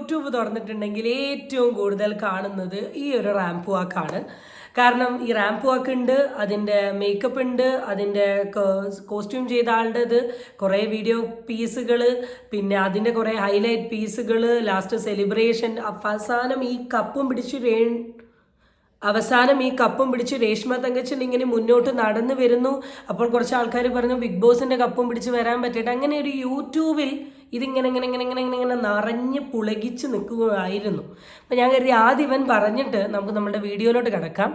YouTube തുറന്നിട്ടുണ്ടെങ്കിൽ ഏറ്റവും കൂടുതൽ കാണുന്നത് ഈ ഒരു റാമ്പ് വാക്കാണ്. കാരണം ഈ റാമ്പ് വാക്ക് ഉണ്ട്, അതിൻ്റെ മേക്കപ്പ് ഉണ്ട്, അതിൻ്റെ കോസ്റ്റ്യൂം ചെയ്ത ആളുടെ ഇത് കുറേ വീഡിയോ പീസുകൾ, പിന്നെ അതിൻ്റെ കുറേ ഹൈലൈറ്റ് പീസുകൾ, ലാസ്റ്റ് സെലിബ്രേഷൻ, അവസാനം ഈ കപ്പും പിടിച്ച് രേഷ്മ തങ്കച്ചൻ ഇങ്ങനെ മുന്നോട്ട് നടന്നു വരുന്നു. അപ്പോൾ കുറച്ച് ആൾക്കാർ പറഞ്ഞു ബിഗ് ബോസിന്റെ കപ്പും പിടിച്ച് വരാൻ പറ്റിയിട്ട്. അങ്ങനെ ഒരു യൂട്യൂബിൽ ഇതിങ്ങനെ ഇങ്ങനെ ഇങ്ങനെ ഇങ്ങനെ ഇങ്ങനെ ഇങ്ങനെ നിറഞ്ഞ് പുളകിച്ച് നിൽക്കുകയായിരുന്നു. അപ്പം ഞാൻ കരുതി ആദ്യം ഇവൻ പറഞ്ഞിട്ട് നമുക്ക് നമ്മുടെ വീഡിയോയിലോട്ട് കിടക്കാം.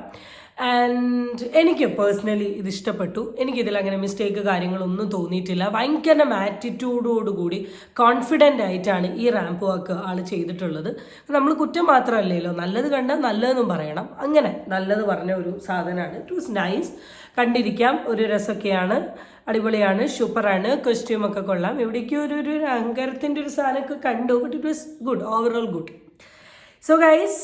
ആൻഡ് എനിക്ക് പേഴ്സണലി ഇത് ഇഷ്ടപ്പെട്ടു. എനിക്കിതിൽ അങ്ങനെ മിസ്റ്റേക്ക് കാര്യങ്ങളൊന്നും തോന്നിയിട്ടില്ല. ഭയങ്കര ആറ്റിറ്റ്യൂഡോടുകൂടി കോൺഫിഡൻ്റ് ആയിട്ടാണ് ഈ റാമ്പ് വാക്ക് ആൾ ചെയ്തിട്ടുള്ളത്. നമ്മൾ കുറ്റം മാത്രമല്ലല്ലോ, നല്ലത് കണ്ടാൽ നല്ലതെന്നും പറയണം. അങ്ങനെ നല്ലത് പറഞ്ഞ ഒരു സാധനമാണ്. It was nice. കണ്ടിരിക്കാം, ഒരു രസമൊക്കെയാണ്, അടിപൊളിയാണ്, സൂപ്പറാണ്, കോസ്റ്റ്യൂമൊക്കെ കൊള്ളാം. എവിടേക്കും ഒരു അഹങ്കാരത്തിൻ്റെ ഒരു സാധനമൊക്കെ കണ്ടു. But it was good, overall good. So guys,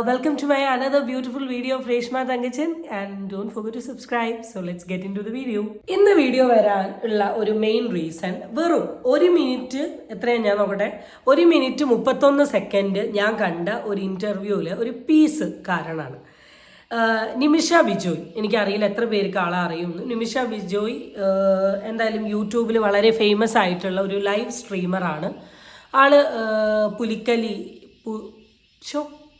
welcome to my another beautiful video of Reshma Tangachan and don't forget to subscribe. So let's get into the video. In the video വരാൻ ഉള്ള ഒരു main reason വെറും 1 minute, എത്രയാണ് ഞാൻ നോക്കട്ടെ, 1 minute 31 second ഞാൻ കണ്ട ഒരു ഇൻ്റർവ്യൂവിൽ ഒരു പീസ് കാരണമാണ്. നിമിഷ ബിജോയ്, എനിക്കറിയില്ല എത്ര പേർക്ക് ആളെ അറിയുന്നു. നിമിഷ ബിജോയ് എന്തായാലും യൂട്യൂബിൽ വളരെ ഫേമസ് ആയിട്ടുള്ള ഒരു ലൈവ് സ്ട്രീമറാണ്. ആള്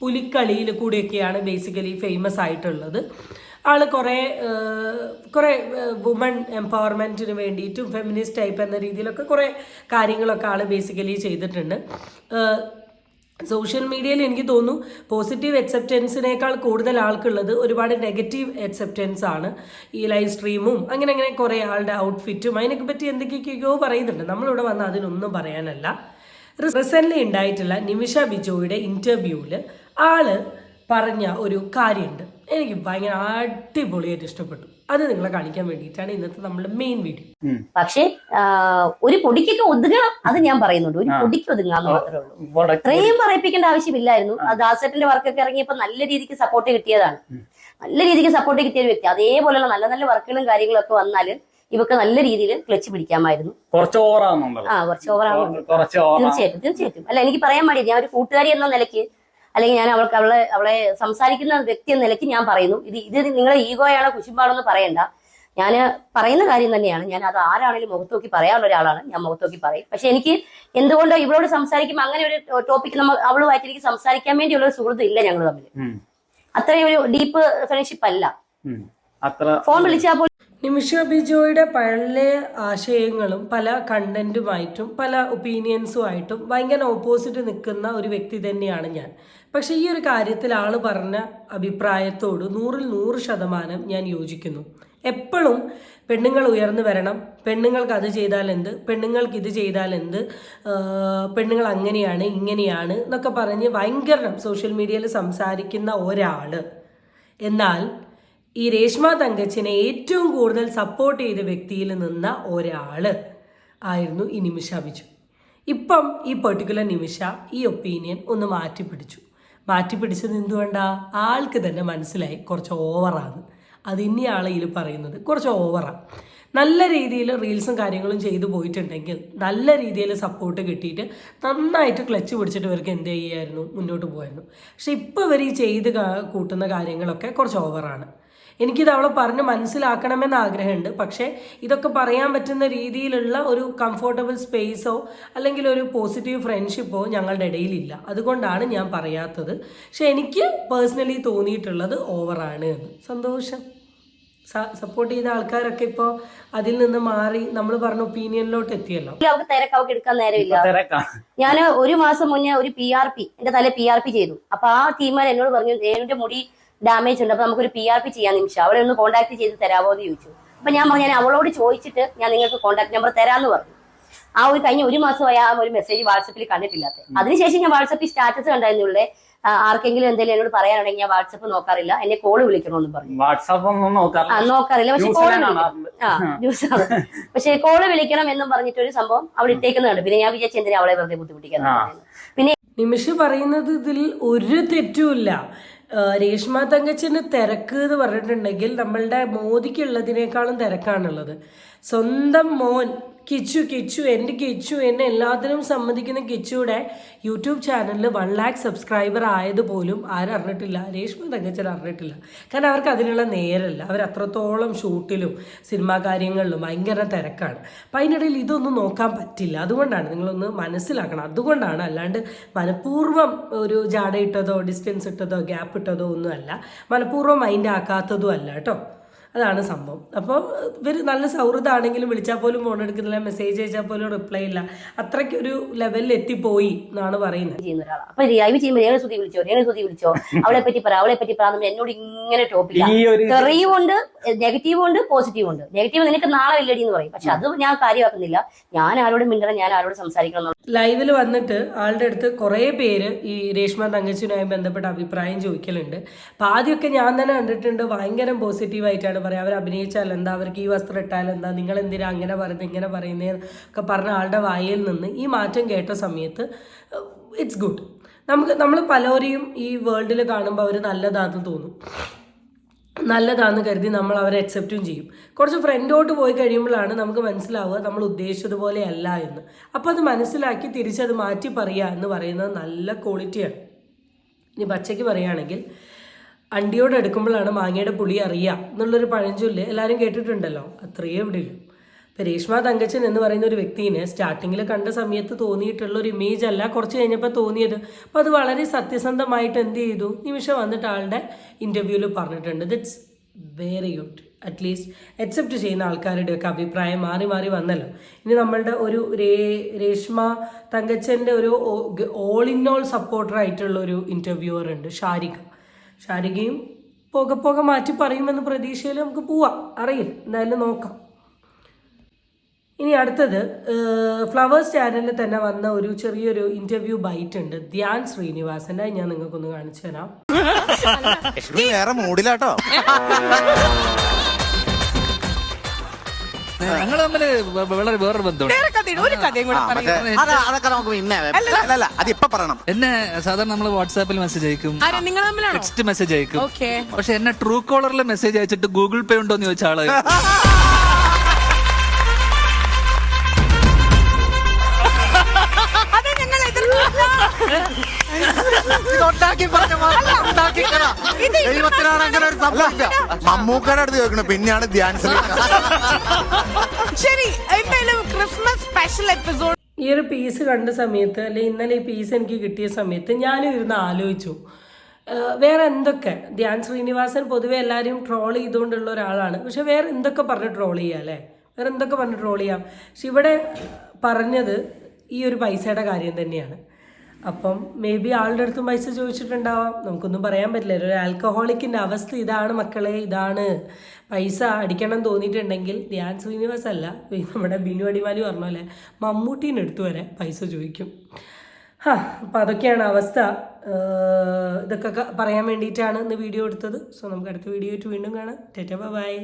പുലിക്കളിയിൽ കൂടെയൊക്കെയാണ് ബേസിക്കലി ഫേമസ് ആയിട്ടുള്ളത്. ആൾ കുറേ വുമൺ എംപവർമെൻറ്റിന് വേണ്ടിയിട്ടും ഫെമിനിസ്റ്റ് ടൈപ്പ് എന്ന രീതിയിലൊക്കെ കുറേ കാര്യങ്ങളൊക്കെ ആൾ ബേസിക്കലി ചെയ്തിട്ടുണ്ട്. സോഷ്യൽ മീഡിയയിൽ എനിക്ക് തോന്നുന്നു പോസിറ്റീവ് അക്സെപ്റ്റൻസിനേക്കാൾ കൂടുതൽ ആൾക്കുള്ളത് ഒരുപാട് നെഗറ്റീവ് അക്സെപ്റ്റൻസ് ആണ്. ഈ ലൈവ് സ്ട്രീമും അങ്ങനെ കുറേ ആളുടെ ഔട്ട്ഫിറ്റും അതിനൊക്കെ പറ്റി എന്തൊക്കെയൊക്കെയോ പറയുന്നുണ്ട്. നമ്മളിവിടെ വന്ന് അതിനൊന്നും പറയാനല്ല. റീസെൻ്റ്ലി ഉണ്ടായിട്ടുള്ള നിമിഷ ബിജോയുടെ ഇൻ്റർവ്യൂവിൽ ആള് പറഞ്ഞ ഒരു കാര്യമുണ്ട്, എനിക്ക് ഭയങ്കര അടിപൊളിയായിട്ട് ഇഷ്ടപ്പെട്ടു. അത് നിങ്ങളെ കാണിക്കാൻ വേണ്ടിയിട്ടാണ് ഇന്നത്തെ നമ്മുടെ മെയിൻ വീഡിയോ. പക്ഷേ ഒരു പൊടിക്കൊക്കെ ഒതുങ്ങണം, അത് ഞാൻ പറയുന്നുണ്ട്. ഒരു പൊടിക്ക് ഒതുങ്ങാന്ന് മാത്രമേ ഉള്ളൂ. ഇത്രയും പറയിപ്പിക്കേണ്ട ആവശ്യമില്ലായിരുന്നു. ദാസേട്ടന്റെ വർക്കൊക്കെ ഇറങ്ങിയപ്പോൾ നല്ല രീതിക്ക് സപ്പോർട്ട് കിട്ടിയതാണ്. നല്ല രീതിക്ക് സപ്പോർട്ട് കിട്ടിയ ഒരു വ്യക്തി. അതേപോലെയുള്ള നല്ല നല്ല വർക്കുകളും കാര്യങ്ങളൊക്കെ വന്നാല് ഇവക്ക് നല്ല രീതിയിൽ ക്ലച്ച് പിടിക്കാമായിരുന്നു. കുറച്ച് ഓവറാകുന്നുണ്ട്. കുറച്ച് ഓവറാകുന്നുണ്ട് തീർച്ചയായിട്ടും. അല്ല, എനിക്ക് പറയാൻ മതി, ഞാൻ ഒരു കൂട്ടുകാരി എന്ന നിലയ്ക്ക്, അല്ലെങ്കിൽ ഞാൻ അവളെ സംസാരിക്കുന്ന വ്യക്തി എന്ന നിലയ്ക്ക് ഞാൻ പറയുന്നു, ഇത് നിങ്ങളെ ഈഗോയാണോ കുശുമ്പാണോ എന്ന് പറയണ്ട. ഞാൻ പറയുന്ന കാര്യം തന്നെയാണ്. ഞാൻ അത് ആരാണെങ്കിലും മുഖത്ത് നോക്കി പറയാനുള്ള ഒരാളാണ്. ഞാൻ മുഖത്ത് നോക്കി പറയും. പക്ഷെ എനിക്ക് എന്തുകൊണ്ടോ ഇവളോട് സംസാരിക്കുമ്പോൾ അങ്ങനെ ഒരു ടോപ്പിക് അവളുമായിട്ട് എനിക്ക് സംസാരിക്കാൻ വേണ്ടിയുള്ള ഒരു സുഹൃത്തും ഇല്ല ഞങ്ങൾ തമ്മിൽ. അത്രയും ഒരു ഡീപ്പ് ഫ്രണ്ട്ഷിപ്പ് അല്ല. ഫോൺ വിളിച്ചാൽ പോലും നിമിഷ ബിജോയുടെ പല ആശയങ്ങളും പല കണ്ടന്റുമായിട്ടും പല ഒപ്പീനിയൻസുമായിട്ടും ഭയങ്കര ഓപ്പോസിറ്റ് നിൽക്കുന്ന ഒരു വ്യക്തി തന്നെയാണ് ഞാൻ. പക്ഷേ ഈ ഒരു കാര്യത്തിൽ ആൾ പറഞ്ഞ അഭിപ്രായത്തോട് 100% ഞാൻ യോജിക്കുന്നു. എപ്പോഴും പെണ്ണുങ്ങൾ ഉയർന്നു വരണം, പെണ്ണുങ്ങൾക്ക് അത് ചെയ്താൽ എന്ത്, പെണ്ണുങ്ങൾക്ക് ഇത് ചെയ്താൽ എന്ത്, പെണ്ണുങ്ങൾ അങ്ങനെയാണ് ഇങ്ങനെയാണ് എന്നൊക്കെ പറഞ്ഞ് ഭയങ്കര സോഷ്യൽ മീഡിയയിൽ സംസാരിക്കുന്ന ഒരാൾ, എന്നാൽ ഈ രേഷ്മ തങ്കച്ചനെ ഏറ്റവും കൂടുതൽ സപ്പോർട്ട് ചെയ്ത വ്യക്തിയിൽ നിന്ന ഒരാൾ ആയിരുന്നു ഈ നിമിഷ ബിജു. ഇപ്പം ഈ പെർട്ടിക്കുലർ നിമിഷ ഈ ഒപ്പീനിയൻ ഒന്ന് മാറ്റിപ്പിടിച്ചത് എന്തുകൊണ്ടാ? ആൾക്ക് തന്നെ മനസ്സിലായി കുറച്ച് ഓവറാണ്. അത് ഇനി ആളെയിൽ പറയുന്നത് കുറച്ച് ഓവറാണ്. നല്ല രീതിയിൽ റീൽസും കാര്യങ്ങളും ചെയ്തു പോയിട്ടുണ്ടെങ്കിൽ നല്ല രീതിയിൽ സപ്പോർട്ട് കിട്ടിയിട്ട് നന്നായിട്ട് ക്ലച്ച് പിടിച്ചിട്ട് ഇവർക്ക് എന്ത് ചെയ്യായിരുന്നു, മുന്നോട്ട് പോയായിരുന്നു. പക്ഷെ ഇപ്പോൾ ഇവർ ഈ ചെയ്ത് കൂട്ടുന്ന കാര്യങ്ങളൊക്കെ കുറച്ച് ഓവറാണ്. എനിക്കിത് അവളെ പറഞ്ഞ് മനസ്സിലാക്കണമെന്ന് ആഗ്രഹമുണ്ട്. പക്ഷേ ഇതൊക്കെ പറയാൻ പറ്റുന്ന രീതിയിലുള്ള ഒരു കംഫർട്ടബിൾ സ്പേസോ അല്ലെങ്കിൽ ഒരു പോസിറ്റീവ് ഫ്രണ്ട്ഷിപ്പോ ഞങ്ങളുടെ ഇടയിലില്ല. അതുകൊണ്ടാണ് ഞാൻ പറയാത്തത്. പക്ഷെ എനിക്ക് പേഴ്സണലി തോന്നിയിട്ടുള്ളത് ഓവറാണ് എന്ന്. സന്തോഷം. സപ്പോർട്ട് ചെയ്ത ആൾക്കാരൊക്കെ ഇപ്പോൾ അതിൽ നിന്ന് മാറി നമ്മൾ പറഞ്ഞ ഒപ്പീനിയനിലോട്ട് എത്തിയല്ലോ. അവർക്ക് തിരക്ക് എടുക്കാൻ നേരമില്ല. ഞാൻ 1 മാസം മുന്നേ ഒരു PRP, എന്റെ തല PRP ചെയ്തു. അപ്പൊ ആ ടീമാർ എന്നോട് പറഞ്ഞു, എന്റെ മുടി ഡാമേജ് ഉണ്ട്, അപ്പൊ നമുക്കൊരു PRP ചെയ്യാൻ നിമിഷം അവളെ ഒന്ന് കോൺടാക്ട് ചെയ്ത് തരാമോ എന്ന് ചോദിച്ചു. അപ്പൊ ഞാൻ പറഞ്ഞു, ഞാൻ അവളോട് ചോദിച്ചിട്ട് ഞാൻ നിങ്ങൾക്ക് കോൺടാക്ട് നമ്പർ തരാമെന്ന് പറഞ്ഞു. ആ ഒരു കഴിഞ്ഞ 1 മാസമായി ആ ഒരു മെസ്സേജ് വാട്സപ്പിൽ കണ്ടിട്ടില്ലാത്ത. അതിനുശേഷം ഞാൻ വാട്സപ്പിൽ സ്റ്റാറ്റസ് കണ്ടായിരുന്നുള്ളേ, ആർക്കെങ്കിലും എന്തെങ്കിലും എന്നോട് പറയാനുണ്ടെങ്കിൽ ഞാൻ വാട്സപ്പ് നോക്കാറില്ല, എന്നെ കോള് വിളിക്കണമെന്ന് പറഞ്ഞു. നോക്കാറില്ല, പക്ഷെ പക്ഷെ കോള് വിളിക്കണം എന്നും പറഞ്ഞിട്ട് ഒരു സംഭവം അവൾ ഇട്ടേക്കുന്നുണ്ട്. പിന്നെ ഞാൻ വിചാരിച്ച എന്തിനാ അവളെ വെറുതെ ബുദ്ധിമുട്ടിക്കാൻ. പിന്നെ നിമിഷ പറയുന്നത് ഇതിൽ ഒരു തെറ്റുമില്ല. രേഷ്മ തങ്കച്ചന് തിരക്ക് എന്ന് പറഞ്ഞിട്ടുണ്ടെങ്കിൽ നമ്മളുടെ മോദിക്കുള്ളതിനേക്കാളും തിരക്കാണുള്ളത്. സ്വന്തം മോൻ കിച്ചു എൻ്റെ കിച്ചു എന്നെ എല്ലാത്തിനും സമ്മതിക്കുന്ന കിച്ചുവിടെ യൂട്യൂബ് ചാനലിൽ 1 lakh സബ്സ്ക്രൈബർ ആയതുപോലും ആരും അറിഞ്ഞിട്ടില്ല, രേഷ്മ തങ്കച്ചൻ അറിഞ്ഞിട്ടില്ല. കാരണം അവർക്ക് അതിനുള്ള നേരമില്ല. അവർ അത്രത്തോളം ഷൂട്ടിലും സിനിമാ കാര്യങ്ങളിലും ഭയങ്കര തിരക്കാണ്. അപ്പം അതിനിടയിൽ ഇതൊന്നും നോക്കാൻ പറ്റില്ല. അതുകൊണ്ടാണ് നിങ്ങളൊന്ന് മനസ്സിലാക്കണം. അതുകൊണ്ടാണ്, അല്ലാണ്ട് മനഃപൂർവ്വം ഒരു ജാട ഇട്ടതോ ഡിസ്റ്റൻസ് ഇട്ടതോ ഗ്യാപ്പ് ഇട്ടതോ ഒന്നുമല്ല, മനഃപൂർവ്വം മൈൻഡ് ആക്കാത്തതും അല്ല കേട്ടോ. അതാണ് സംഭവം. അപ്പോൾ ഇവർ നല്ല സൗഹൃദമാണെങ്കിലും വിളിച്ചാൽ പോലും ഫോൺ എടുക്കുന്നില്ല, മെസ്സേജ് അയച്ചാൽ പോലും റിപ്ലൈ ഇല്ല. അത്രയ്ക്കൊരു ലെവലിൽ എത്തിപ്പോയി എന്നാണ് പറയുന്നത്. ചെയ്യുന്ന ഒരാളാണ്. അപ്പൊ ലൈവ് ചെയ്യുമ്പോൾ രേണുസുതി വിളിച്ചോ അവളെ പറ്റി പറ എന്നോട് ഇങ്ങനെ ടോപ്പിക് തെറിയുമുണ്ട്, നെഗറ്റീവ് ഉണ്ട്, പോസിറ്റീവ് ഉണ്ട്. നെഗറ്റീവ് നിനക്ക് നാളെ ഇല്ലടി എന്ന് പറയും. പക്ഷെ അത് ഞാൻ കാര്യമാക്കുന്നില്ല. ഞാൻ ആരോടും മിണ്ടണം, ഞാൻ ആരോടും സംസാരിക്കണം. ലൈവിൽ വന്നിട്ട് ആളുടെ അടുത്ത് കുറേ പേര് ഈ രേഷ്മ തങ്കച്ചനുമായി ബന്ധപ്പെട്ട അഭിപ്രായം ചോദിക്കലുണ്ട്. അപ്പം ആദ്യമൊക്കെ ഞാൻ തന്നെ കണ്ടിട്ടുണ്ട്, ഭയങ്കര പോസിറ്റീവായിട്ടാണ് പറയാം. അവർ അഭിനയിച്ചാൽ എന്താ, അവർക്ക് ഈ വസ്ത്രം ഇട്ടാൽ എന്താ, നിങ്ങൾ എന്തിനാ അങ്ങനെ പറയുന്നത് ഇങ്ങനെ പറയുന്നത് ഒക്കെ പറഞ്ഞ ആളുടെ വായിൽ നിന്ന് ഈ മാറ്റം കേട്ട സമയത്ത് ഇറ്റ്സ് ഗുഡ്. നമ്മൾ പലരെയും ഈ വേൾഡിൽ കാണുമ്പോൾ അവർ നല്ലതാണെന്ന് തോന്നും, നല്ലതാണെന്ന് കരുതി നമ്മൾ അവരെ അക്സെപ്റ്റും ചെയ്യും. കുറച്ച് ഫ്രണ്ടോട്ട് പോയി കഴിയുമ്പോഴാണ് നമുക്ക് മനസ്സിലാവുക നമ്മൾ ഉദ്ദേശിച്ചതുപോലെ അല്ല എന്ന്. അപ്പോൾ അത് മനസ്സിലാക്കി തിരിച്ചത് മാറ്റി പറയുക എന്ന് പറയുന്നത് നല്ല ക്വാളിറ്റിയാണ്. ഇനി പച്ചയ്ക്ക് പറയുകയാണെങ്കിൽ അണ്ടിയോട് എടുക്കുമ്പോഴാണ് മാങ്ങയുടെ പുളി അറിയുക എന്നുള്ളൊരു പഴഞ്ചൊല്ല് എല്ലാവരും കേട്ടിട്ടുണ്ടല്ലോ. അത്രയേ ഇവിടെ ഉള്ളൂ. ഇപ്പോൾ രേഷ്മ തങ്കച്ചൻ എന്ന് പറയുന്ന ഒരു വ്യക്തിനെ സ്റ്റാർട്ടിങ്ങിൽ കണ്ട സമയത്ത് തോന്നിയിട്ടുള്ള ഒരു ഇമേജ് അല്ല കുറച്ച് കഴിഞ്ഞപ്പോൾ തോന്നിയത്. അപ്പോൾ അത് വളരെ സത്യസന്ധമായിട്ട് എന്ത് ചെയ്തു, നിമിഷം വന്നിട്ട് ആളുടെ ഇൻ്റർവ്യൂവിൽ പറഞ്ഞിട്ടുണ്ട്. That's very good. At least accept ചെയ്യുന്ന ആൾക്കാരുടെയൊക്കെ അഭിപ്രായം മാറി മാറി വന്നല്ലോ. ഇനി നമ്മളുടെ ഒരു രേഷ്മ തങ്കച്ചൻ്റെ ഒരു ഓൾ ഇൻ ഓൾ സപ്പോർട്ടറായിട്ടുള്ള ഒരു ഇൻ്റർവ്യൂവർ ഉണ്ട്, ഷാരികയും പോകെ മാറ്റി പറയുമെന്ന് പ്രതീക്ഷയിൽ നമുക്ക് പോവാം. അറിയില്ല, എന്തായാലും നോക്കാം. ഇനി അടുത്തത് ഫ്ലവേഴ്സ് ചാനലിൽ തന്നെ വന്ന ഒരു ചെറിയൊരു ഇന്റർവ്യൂ ബൈറ്റ് ഉണ്ട് ധ്യാൻ ശ്രീനിവാസന്റെ. ഞാൻ നിങ്ങൾക്കൊന്ന് കാണിച്ചു തരാം. വേറെ മൂഡിലാട്ടോ. ഞങ്ങൾ തമ്മില് വളരെ വേറൊരു ബന്ധമുണ്ട്. അതൊക്കെ നമുക്ക് പിന്നെ അല്ല അതിപ്പോ പറയണം. എന്നെ സാധാരണ നമ്മള് വാട്സാപ്പിൽ മെസ്സേജ് അയക്കും, ടെക്സ്റ്റ് മെസ്സേജ് അയക്കും. പക്ഷെ എന്നെ ട്രൂ കോളറിൽ മെസ്സേജ് അയച്ചിട്ട് ഗൂഗിൾ പേ ഉണ്ടോ എന്ന് ചോദിച്ച ആള് മമ്മൂക്കയുടെ അടുത്ത് ചോദിക്കണം, പിന്നെയാണ് ധ്യാൻ ശ്രീ. ശരി, എന്തായാലും ക്രിസ്മസ് സ്പെഷ്യൽ എപ്പിസോഡ് ഈ ഒരു പീസ് കണ്ട സമയത്ത്, അല്ലെ ഇന്നലെ ഈ പീസ് എനിക്ക് കിട്ടിയ സമയത്ത് ഞാനും ഇരുന്ന് ആലോചിച്ചു വേറെ എന്തൊക്കെ. ധ്യാൻ ശ്രീനിവാസൻ പൊതുവെ എല്ലാവരും ട്രോൾ ചെയ്തുകൊണ്ടുള്ള ഒരാളാണ്. പക്ഷെ വേറെ എന്തൊക്കെ പറഞ്ഞ് ട്രോൾ ചെയ്യാം അല്ലേ, വേറെ എന്തൊക്കെ പറഞ്ഞ് ട്രോൾ ചെയ്യാം. പക്ഷെ ഇവിടെ പറഞ്ഞത് ഈ ഒരു പൈസയുടെ കാര്യം തന്നെയാണ്. അപ്പം മേ ബി ആളുടെ അടുത്തും പൈസ ചോദിച്ചിട്ടുണ്ടാവാം, നമുക്കൊന്നും പറയാൻ പറ്റില്ല. ഒരു ആൽക്കഹോളിക്കിൻ്റെ അവസ്ഥ ഇതാണ് മക്കളെ, ഇതാണ്. പൈസ അടിക്കണം തോന്നിയിട്ടുണ്ടെങ്കിൽ ധ്യാൻ ശ്രീനിവാസ് അല്ല, നമ്മുടെ ബിനു അടിമാലി പറഞ്ഞ പോലെ മമ്മൂട്ടീൻ്റെ അടുത്ത് വരെ പൈസ ചോദിക്കും. അപ്പം അതൊക്കെയാണ് അവസ്ഥ. ഇതൊക്കെ പറയാൻ വേണ്ടിയിട്ടാണ് ഇന്ന് വീഡിയോ എടുത്തത്. സോ നമുക്ക് അടുത്ത വീഡിയോ ആയിട്ട് വീണ്ടും കാണാം. Tata bye.